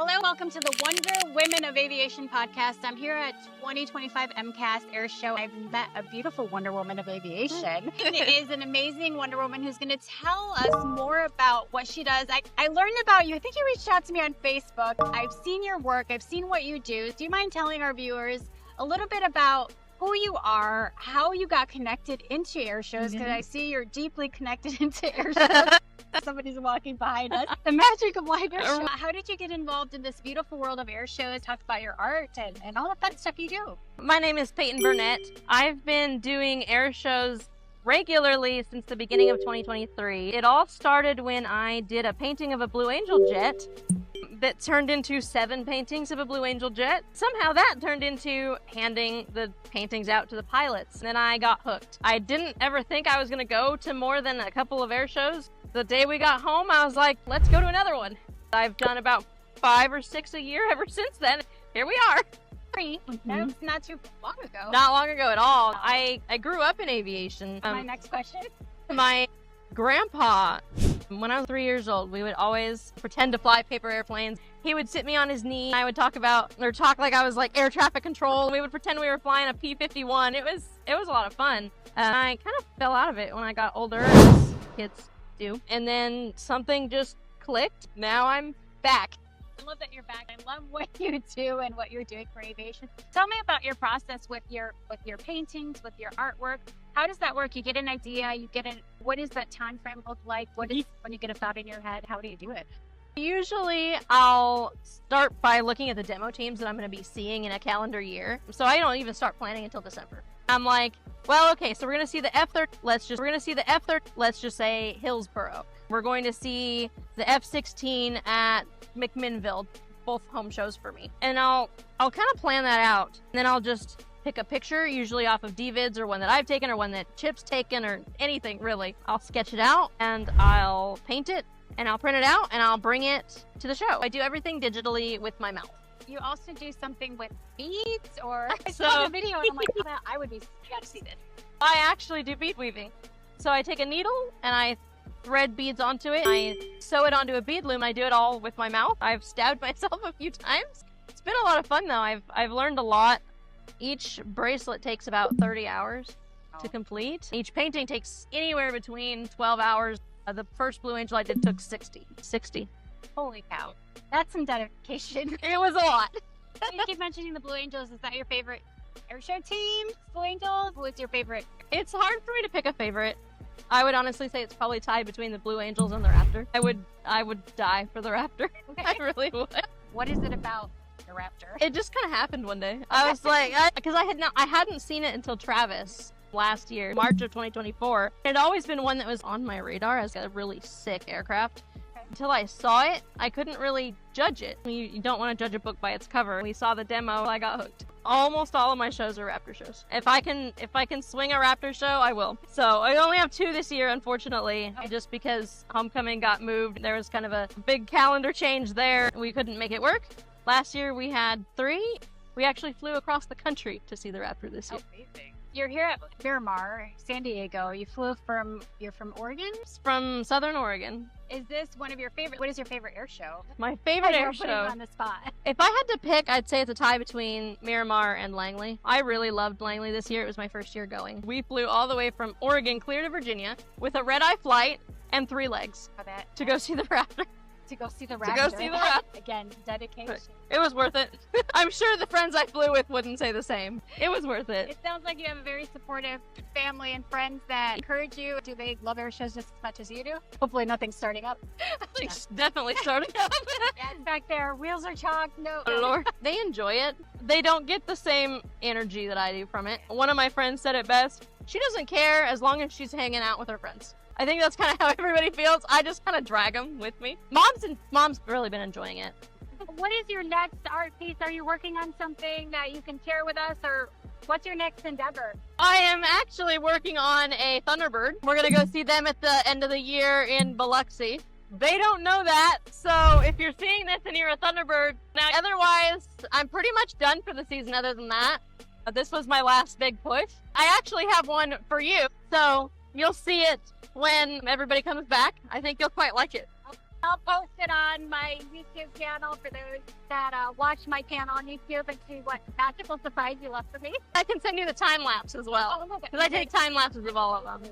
Hello, welcome to the Wonder Women of Aviation podcast. I'm here at 2025 MCAS Air Show. I've met a beautiful Wonder Woman of Aviation. It is an amazing Wonder Woman who's going to tell us more about what she does. I learned about you. I think you reached out to me on Facebook. I've seen your work. I've seen what you do. Do you mind telling our viewers a little bit about who you are, how you got connected into air shows? Because I see you're deeply connected into air shows. Somebody's walking behind us. The magic of live air show. How did you get involved in this beautiful world of air shows? Talk about your art and all the fun stuff you do. My name is Peyton Bernett. I've been doing air shows regularly since the beginning of 2023. It all started when I did a painting of a Blue Angel jet that turned into 7 paintings of a Blue Angel jet. Somehow that turned into handing the paintings out to the pilots, and then I got hooked. I didn't ever think I was going to go to more than a couple of air shows. The day we got home, I was like, let's go to another one. I've done about 5 or 6 a year ever since then. Here we are. That's not too long ago. Not long ago at all. I grew up in aviation. My next question. My grandpa, when I was 3 years old, we would always pretend to fly paper airplanes. He would sit me on his knee. I would talk like I was like air traffic control. We would pretend we were flying a P-51. It was a lot of fun. I kind of fell out of it when I got older, as kids do. And then something just clicked. Now I'm back. I love that you're back. I love what you do and what you're doing for aviation. Tell me about your process with your paintings, with your artwork. How does that work? You get an idea, what does that time frame look like? What is when you get a thought in your head? How do you do it? Usually I'll start by looking at the demo teams that I'm going to be seeing in a calendar year. So I don't even start planning until December. I'm like, well, okay, so we're going to see the F-30. Let's just say Hillsborough. We're going to see the F-16 at McMinnville, both home shows for me. And I'll kind of plan that out. And then I'll just pick a picture, usually off of DVids or one that I've taken or one that Chip's taken or anything really. I'll sketch it out and I'll paint it and I'll print it out and I'll bring it to the show. I do everything digitally with my mouth. You also do something with beads, or I saw the video and I'm like, oh, I would be, you gotta see this. I actually do bead weaving. So I take a needle and I thread beads onto it. I sew it onto a bead loom. I do it all with my mouth. I've stabbed myself a few times. It's been a lot of fun though. I've learned a lot. Each bracelet takes about 30 hours to complete. Each painting takes anywhere between 12 hours. The first Blue Angel I did took 60. Holy cow. That's some dedication. It was a lot. You keep mentioning the Blue Angels. Is that your favorite air show team? Blue Angels? What's your favorite? It's hard for me to pick a favorite. I would honestly say it's probably tied between the Blue Angels and the Raptor. I would die for the Raptor. Okay. I really would. What is it about the Raptor? It just kind of happened one day. I was like, because I hadn't seen it until Travis last year, March of 2024. It had always been one that was on my radar as a really sick aircraft. Until I saw it, I couldn't really judge it. You don't want to judge a book by its cover. When we saw the demo, I got hooked. Almost all of my shows are Raptor shows. If I can swing a Raptor show, I will. So I only have 2 this year, unfortunately, just because Homecoming got moved. There was kind of a big calendar change there. We couldn't make it work. Last year we had 3. We actually flew across the country to see the Raptor this year. Amazing. You're here at Miramar, San Diego. You're from Oregon? From Southern Oregon. Is this one of your favorite? What is your favorite air show? My favorite air Putting show. you on the spot. If I had to pick, I'd say it's a tie between Miramar and Langley. I really loved Langley this year. It was my first year going. We flew all the way from Oregon clear to Virginia with a red-eye flight and 3 legs to go see the Raptor. To go see the Raptor. Again, dedication. It was worth it. I'm sure the friends I flew with wouldn't say the same. It was worth it. It sounds like you have a very supportive family and friends that encourage you. Do they love air shows just as much as you do? Hopefully nothing's starting up. Definitely starting up. Yeah, it's back there. Wheels are chalked. No. Oh, Lord. They enjoy it. They don't get the same energy that I do from it. One of my friends said it best. She doesn't care as long as she's hanging out with her friends. I think that's kind of how everybody feels. I just kind of drag them with me. Mom's really been enjoying it. What is your next art piece? Are you working on something that you can share with us, or what's your next endeavor? I am actually working on a Thunderbird. We're going to go see them at the end of the year in Biloxi. They don't know that, so if you're seeing this and you're a Thunderbird, now otherwise, I'm pretty much done for the season other than that. This was my last big push. I actually have one for you, so you'll see it when everybody comes back. I think you'll quite like it. I'll post it on my YouTube channel for those that watch my channel on YouTube and see what magical surprise you left for me. I can send you the time lapse as well, because I take time lapses of all of them.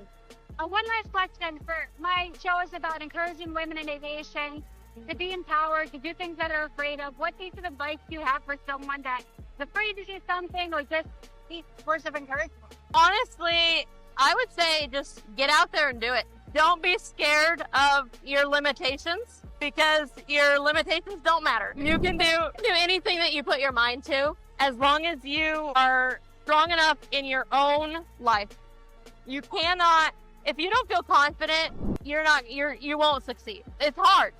One last question. For my show is about encouraging women in aviation to be empowered, to do things that they're afraid of. What piece of advice do you have for someone that is afraid to do something, or just these words of encouragement? Honestly, I would say just get out there and do it. Don't be scared of your limitations, because your limitations don't matter. You can do anything that you put your mind to, as long as you are strong enough in your own life. You cannot, if you don't feel confident, you won't succeed. It's hard.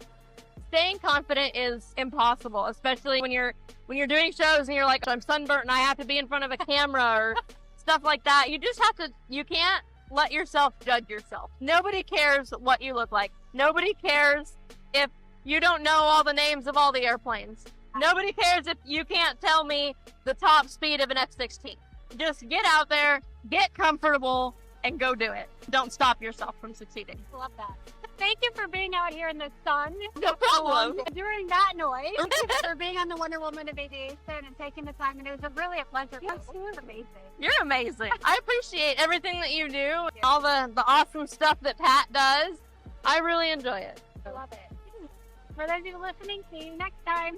Staying confident is impossible, especially when you're doing shows and you're like, I'm sunburnt and I have to be in front of a camera or stuff like that. You can't let yourself judge yourself. Nobody cares what you look like. Nobody cares if you don't know all the names of all the airplanes. Nobody cares if you can't tell me the top speed of an F-16. Just get out there, get comfortable, and go do it. Don't stop yourself from succeeding. Love that. Thank you for being out here in the sun. No problem. During that noise. For being on the Wonder Woman of Aviation and taking the time. And it was really a pleasure. Yes, it was amazing. You're amazing. I appreciate everything that you do. All the awesome stuff that Pat does. I really enjoy it. I love it. For those of you listening, see you next time.